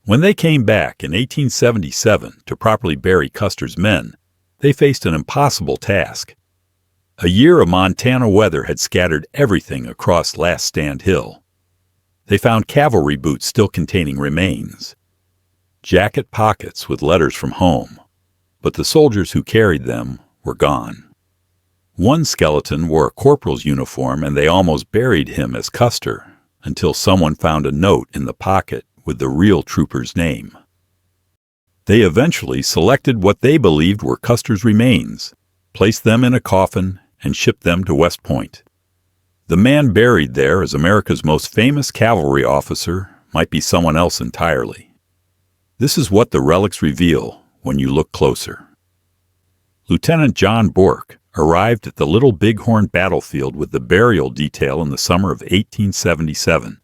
When they came back in 1877 to properly bury Custer's men, they faced an impossible task. A year of Montana weather had scattered everything across Last Stand Hill. They found cavalry boots still containing remains, jacket pockets with letters from home, but the soldiers who carried them were gone. One skeleton wore a corporal's uniform, and they almost buried him as Custer until someone found a note in the pocket with the real trooper's name. They eventually selected what they believed were Custer's remains, placed them in a coffin, and shipped them to West Point. The man buried there as America's most famous cavalry officer might be someone else entirely. This is what the relics reveal when you look closer. Lieutenant John Bourke arrived at the Little Bighorn battlefield with the burial detail in the summer of 1877.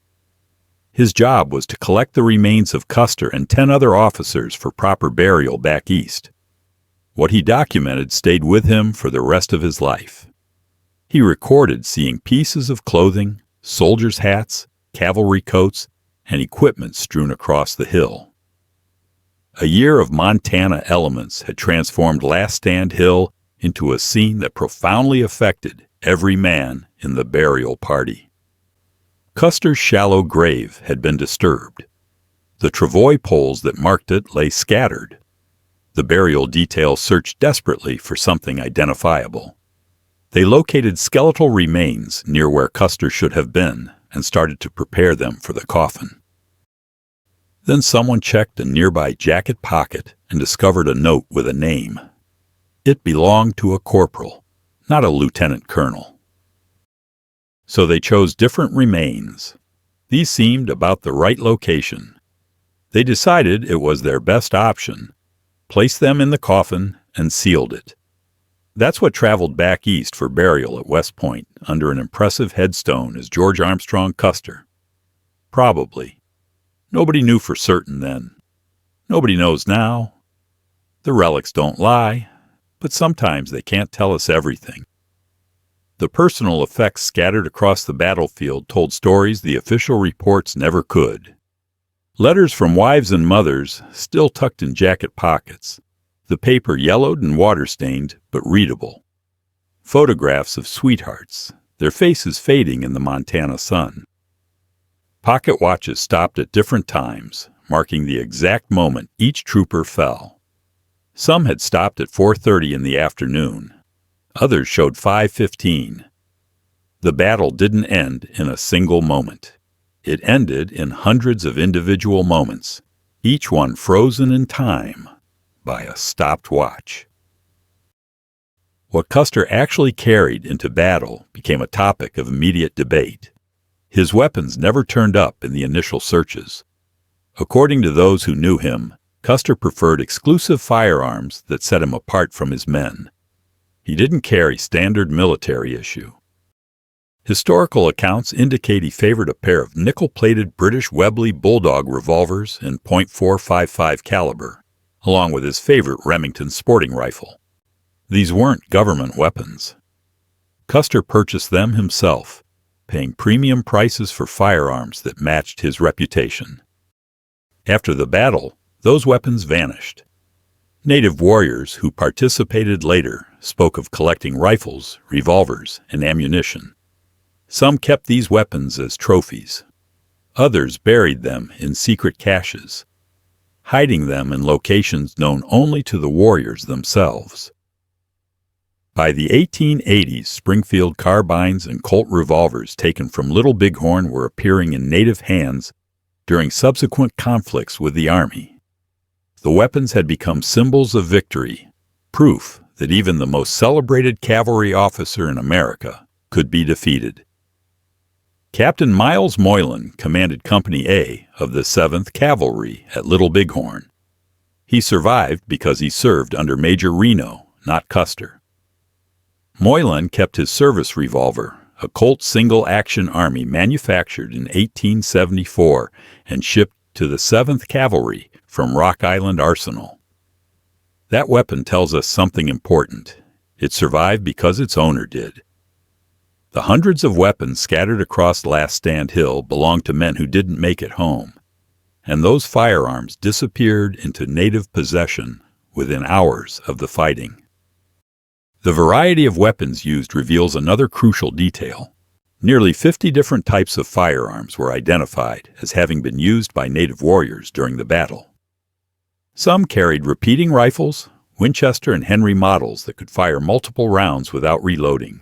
His job was to collect the remains of Custer and 10 other officers for proper burial back east. What he documented stayed with him for the rest of his life. He recorded seeing pieces of clothing, soldiers' hats, cavalry coats, and equipment strewn across the hill. A year of Montana elements had transformed Last Stand Hill into a scene that profoundly affected every man in the burial party. Custer's shallow grave had been disturbed. The travois poles that marked it lay scattered. The burial detail searched desperately for something identifiable. They located skeletal remains near where Custer should have been and started to prepare them for the coffin. Then someone checked a nearby jacket pocket and discovered a note with a name. It belonged to a corporal, not a lieutenant colonel. So they chose different remains. These seemed about the right location. They decided it was their best option, placed them in the coffin, and sealed it. That's what traveled back east for burial at West Point under an impressive headstone as George Armstrong Custer. Probably. Nobody knew for certain then. Nobody knows now. The relics don't lie, but sometimes they can't tell us everything. The personal effects scattered across the battlefield told stories the official reports never could. Letters from wives and mothers still tucked in jacket pockets, the paper yellowed and water-stained but readable. Photographs of sweethearts, their faces fading in the Montana sun. Pocket watches stopped at different times, marking the exact moment each trooper fell. Some had stopped at 4:30 in the afternoon. Others showed 5:15. The battle didn't end in a single moment. It ended in hundreds of individual moments, each one frozen in time by a stopped watch. What Custer actually carried into battle became a topic of immediate debate. His weapons never turned up in the initial searches. According to those who knew him, Custer preferred exclusive firearms that set him apart from his men. He didn't carry standard military issue. Historical accounts indicate he favored a pair of nickel-plated British Webley Bulldog revolvers in .455 caliber, along with his favorite Remington sporting rifle. These weren't government weapons. Custer purchased them himself, paying premium prices for firearms that matched his reputation. After the battle, those weapons vanished. Native warriors who participated later spoke of collecting rifles, revolvers, and ammunition. Some kept these weapons as trophies. Others buried them in secret caches, hiding them in locations known only to the warriors themselves. By the 1880s, Springfield carbines and Colt revolvers taken from Little Bighorn were appearing in native hands during subsequent conflicts with the Army. The weapons had become symbols of victory, proof that even the most celebrated cavalry officer in America could be defeated. Captain Miles Moylan commanded Company A of the 7th Cavalry at Little Bighorn. He survived because he served under Major Reno, not Custer. Moylan kept his service revolver, a Colt single-action Army manufactured in 1874 and shipped to the 7th Cavalry from Rock Island Arsenal. That weapon tells us something important. It survived because its owner did. The hundreds of weapons scattered across Last Stand Hill belonged to men who didn't make it home, and those firearms disappeared into native possession within hours of the fighting. The variety of weapons used reveals another crucial detail. Nearly 50 different types of firearms were identified as having been used by native warriors during the battle. Some carried repeating rifles, Winchester and Henry models that could fire multiple rounds without reloading.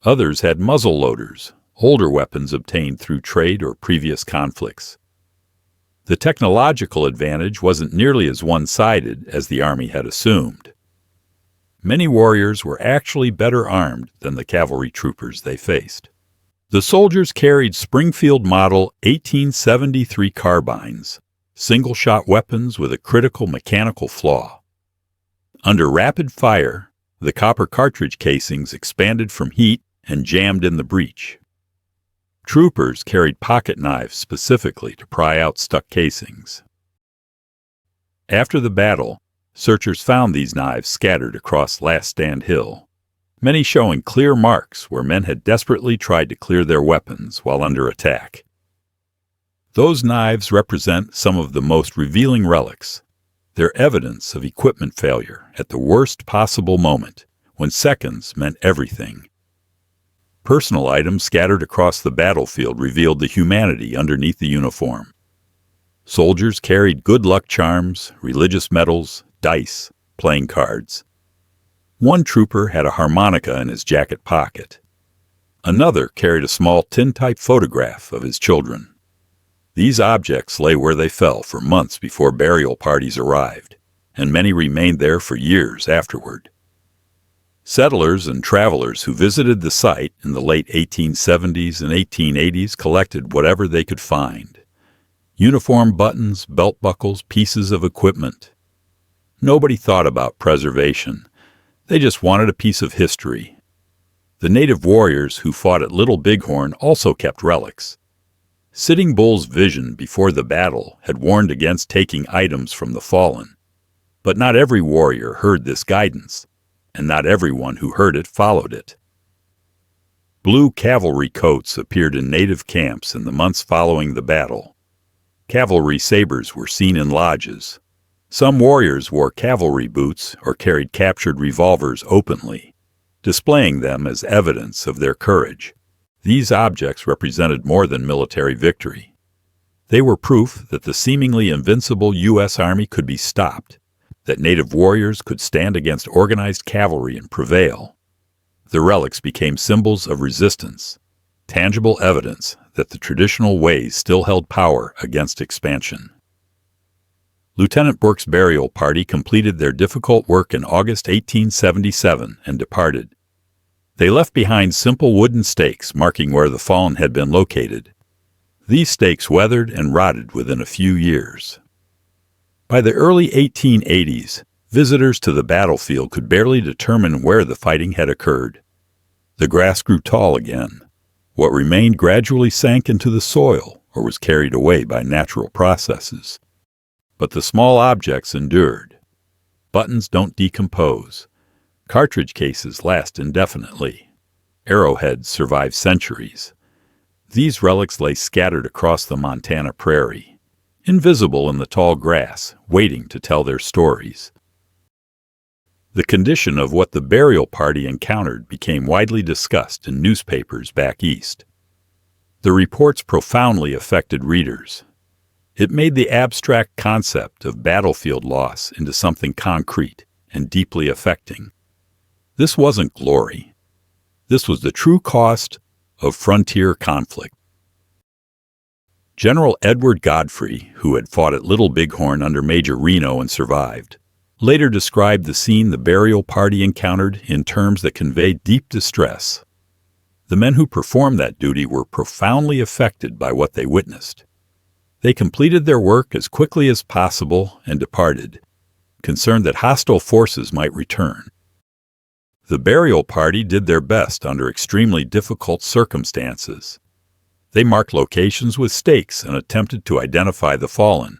Others had muzzle loaders, older weapons obtained through trade or previous conflicts. The technological advantage wasn't nearly as one-sided as the Army had assumed. Many warriors were actually better armed than the cavalry troopers they faced. The soldiers carried Springfield Model 1873 carbines, single-shot weapons with a critical mechanical flaw. Under rapid fire, the copper cartridge casings expanded from heat and jammed in the breech. Troopers carried pocket knives specifically to pry out stuck casings. After the battle, searchers found these knives scattered across Last Stand Hill, many showing clear marks where men had desperately tried to clear their weapons while under attack. Those knives represent some of the most revealing relics. They're evidence of equipment failure at the worst possible moment, when seconds meant everything. Personal items scattered across the battlefield revealed the humanity underneath the uniform. Soldiers carried good luck charms, religious medals, dice, playing cards. One trooper had a harmonica in his jacket pocket. Another carried a small tin-type photograph of his children. These objects lay where they fell for months before burial parties arrived, and many remained there for years afterward. Settlers and travelers who visited the site in the late 1870s and 1880s collected whatever they could find. Uniform buttons, belt buckles, pieces of equipment. Nobody thought about preservation. They just wanted a piece of history. The native warriors who fought at Little Bighorn also kept relics. Sitting Bull's vision before the battle had warned against taking items from the fallen. But not every warrior heard this guidance, and not everyone who heard it followed it. Blue cavalry coats appeared in native camps in the months following the battle. Cavalry sabers were seen in lodges. Some warriors wore cavalry boots or carried captured revolvers openly, displaying them as evidence of their courage. These objects represented more than military victory. They were proof that the seemingly invincible U.S. Army could be stopped, that native warriors could stand against organized cavalry and prevail. The relics became symbols of resistance, tangible evidence that the traditional ways still held power against expansion. Lieutenant Burke's burial party completed their difficult work in August 1877 and departed. They left behind simple wooden stakes marking where the fallen had been located. These stakes weathered and rotted within a few years. By the early 1880s, visitors to the battlefield could barely determine where the fighting had occurred. The grass grew tall again. What remained gradually sank into the soil or was carried away by natural processes. But the small objects endured. Buttons don't decompose. Cartridge cases last indefinitely. Arrowheads survive centuries. These relics lay scattered across the Montana prairie, invisible in the tall grass, waiting to tell their stories. The condition of what the burial party encountered became widely discussed in newspapers back east. The reports profoundly affected readers. It made the abstract concept of battlefield loss into something concrete and deeply affecting. This wasn't glory. This was the true cost of frontier conflict. General Edward Godfrey, who had fought at Little Bighorn under Major Reno and survived, later described the scene the burial party encountered in terms that conveyed deep distress. The men who performed that duty were profoundly affected by what they witnessed. They completed their work as quickly as possible and departed, concerned that hostile forces might return. The burial party did their best under extremely difficult circumstances. They marked locations with stakes and attempted to identify the fallen.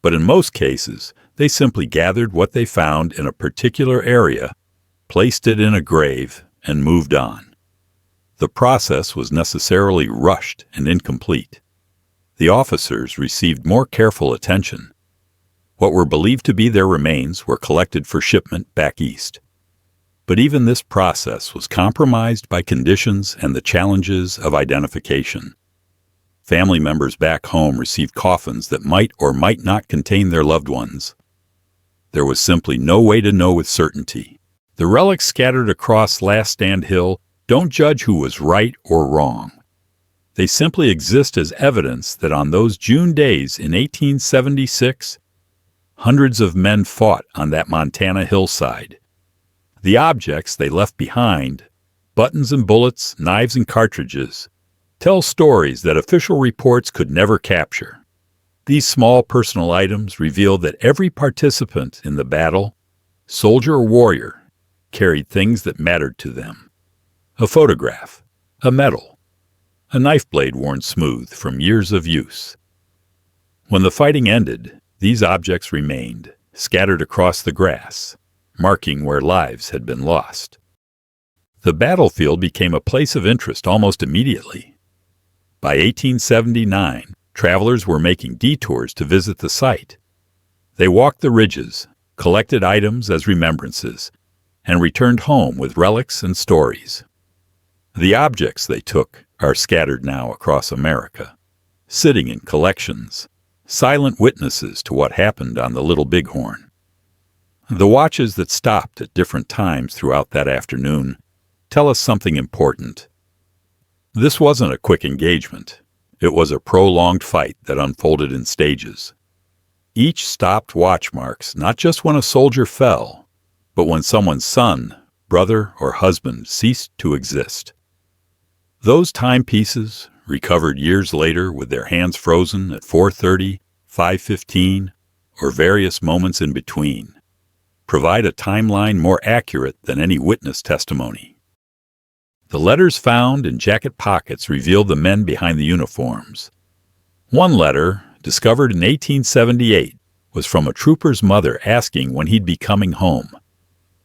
But in most cases, they simply gathered what they found in a particular area, placed it in a grave, and moved on. The process was necessarily rushed and incomplete. the officers received more careful attention. What were believed to be their remains were collected for shipment back east. But even this process was compromised by conditions and the challenges of identification. Family members back home received coffins that might or might not contain their loved ones. There was simply no way to know with certainty. The relics scattered across Last Stand Hill don't judge who was right or wrong. They simply exist as evidence that on those June days in 1876, hundreds of men fought on that Montana hillside. The objects they left behind, buttons and bullets, knives and cartridges, tell stories that official reports could never capture. These small personal items reveal that every participant in the battle, soldier or warrior, carried things that mattered to them. A photograph, a medal, a knife blade worn smooth from years of use. When the fighting ended, these objects remained, scattered across the grass, marking where lives had been lost. The battlefield became a place of interest almost immediately. By 1879, travelers were making detours to visit the site. They walked the ridges, collected items as remembrances, and returned home with relics and stories. The objects they took are scattered now across America, sitting in collections, silent witnesses to what happened on the Little Bighorn. The watches that stopped at different times throughout that afternoon tell us something important. This wasn't a quick engagement. It was a prolonged fight that unfolded in stages. Each stopped watch marks not just when a soldier fell, but when someone's son, brother, or husband ceased to exist. Those timepieces, recovered years later with their hands frozen at 4:30, 5:15, or various moments in between, provide a timeline more accurate than any witness testimony. The letters found in jacket pockets revealed the men behind the uniforms. One letter, discovered in 1878, was from a trooper's mother asking when he'd be coming home.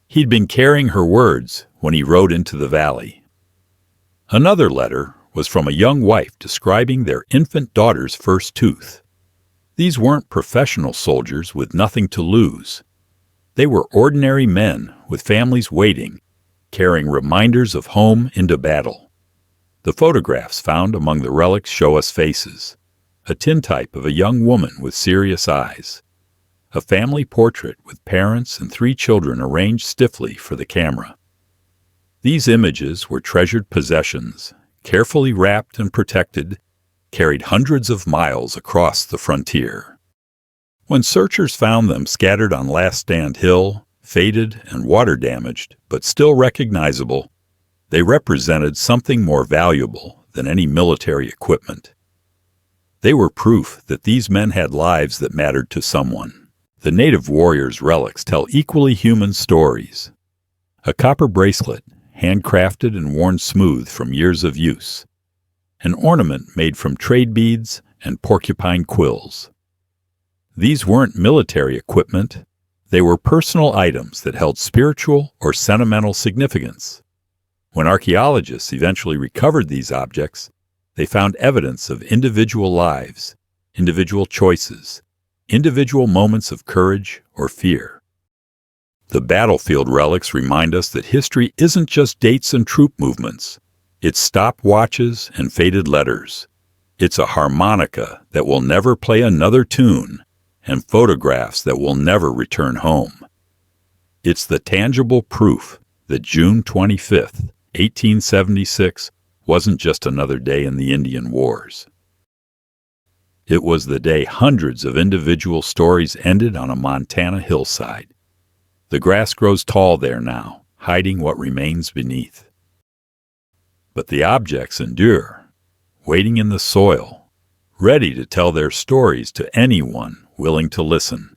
He'd been carrying her words when he rode into the valley. Another letter was from a young wife describing their infant daughter's first tooth. These weren't professional soldiers with nothing to lose. They were ordinary men with families waiting, carrying reminders of home into battle. The photographs found among the relics show us faces, a tintype of a young woman with serious eyes, a family portrait with parents and 3 children arranged stiffly for the camera. These images were treasured possessions, carefully wrapped and protected, carried hundreds of miles across the frontier. When searchers found them scattered on Last Stand Hill, faded and water-damaged, but still recognizable, they represented something more valuable than any military equipment. They were proof that these men had lives that mattered to someone. The native warriors' relics tell equally human stories. A copper bracelet, handcrafted and worn smooth from years of use. An ornament made from trade beads and porcupine quills. These weren't military equipment. They were personal items that held spiritual or sentimental significance. When archaeologists eventually recovered these objects, they found evidence of individual lives, individual choices, individual moments of courage or fear. The battlefield relics remind us that history isn't just dates and troop movements. It's stopwatches and faded letters. It's a harmonica that will never play another tune, and photographs that will never return home. It's the tangible proof that June 25th, 1876 wasn't just another day in the Indian Wars. It was the day hundreds of individual stories ended on a Montana hillside. The grass grows tall there now, hiding what remains beneath. But the objects endure, waiting in the soil, ready to tell their stories to anyone willing to listen.